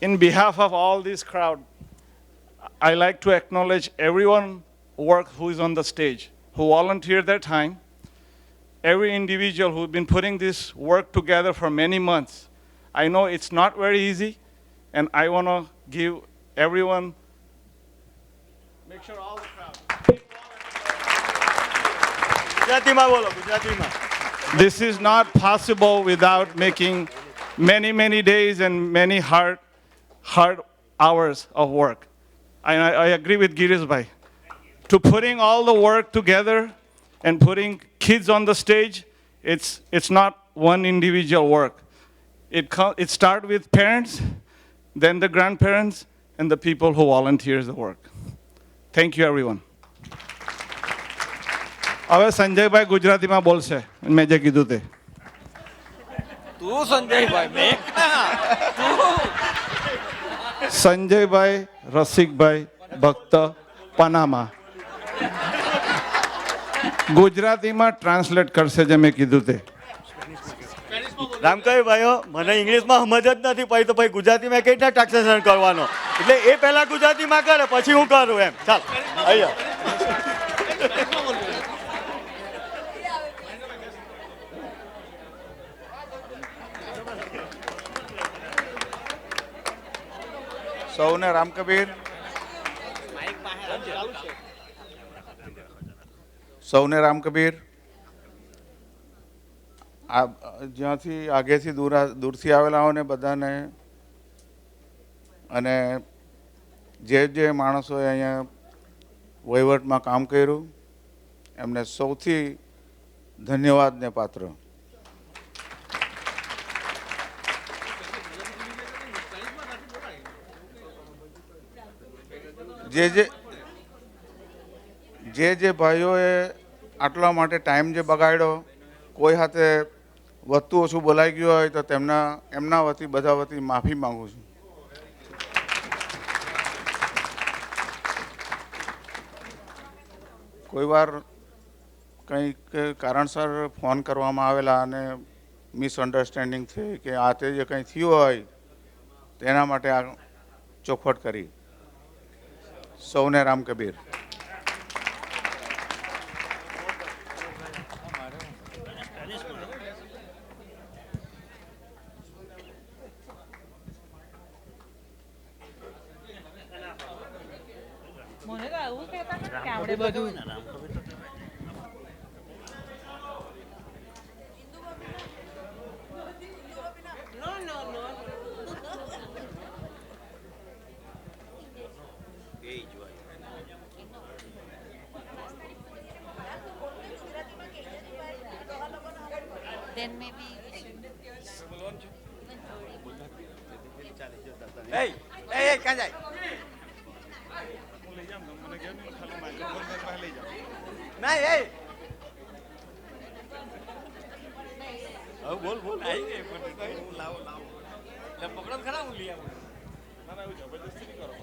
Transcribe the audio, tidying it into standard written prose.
In behalf of all this crowd, I like to acknowledge everyone who is on the stage, who volunteered their time, every individual who's been putting this work together for many months. I know it's not very easy, and I want to give everyone, make sure all the crowd. This is not possible without making many, many days and many hard hours of work. I agree with Girish Bhai. To putting all the work together and putting kids on the stage, it's not one individual work. It starts with parents, then the grandparents, and the people who volunteer the work. Thank you, everyone. હવે સંજયભાઈ ગુજરાતીમાં બોલશે મેં જે કીધું તે. તું સંજયભાઈ મેં સંજયભાઈ રસિકભાઈ ભક્ત પનામા ગુજરાતીમાં ટ્રાન્સલેટ કરશે જે મેં કીધું તે. રામકભાઈ ભાઈઓ મને ઇંગ્લિશમાં સમજ જ નથી પડી તો ભાઈ ગુજરાતીમાં કઈ રીતે ટ્રાન્સલેશન કરવાનો એટલે એ પહેલા ગુજરાતીમાં કરે પછી હું કરું એમ. ચાલ અહીંયા સૌને રામકબીર. સૌને રામકબીર. આ જ્યાંથી આગેથી દૂરથી આવેલાઓને બધાને અને જે માણસોએ અહીંયા વહીવટમાં કામ કર્યું એમને સૌથી ધન્યવાદને પાત્ર. જે ભાઈઓએ આટલા માટે ટાઈમ જે બગાડ્યો, કોઈ હાથે વધતું ઓછું બોલાઈ ગયું હોય તો એમના વતી બધા વતી માફી માગું છું. કોઈ વાર કંઈક કારણસર ફોન કરવામાં આવેલા અને મિસઅન્ડરસ્ટેન્ડિંગ થઈ કે આ તે જે કંઈ થયું હોય તેના માટે આ ચોખવટ કરી. સૌને Ramkabir. Then maybe we should. Hey, ક્યાં જાય? ના એ બોલ આવી ગઈ હું લાવો એટલે પકડો ખરા હું લઈ આવું. ના ના એવું જબરદસ્તી નહીં કરો.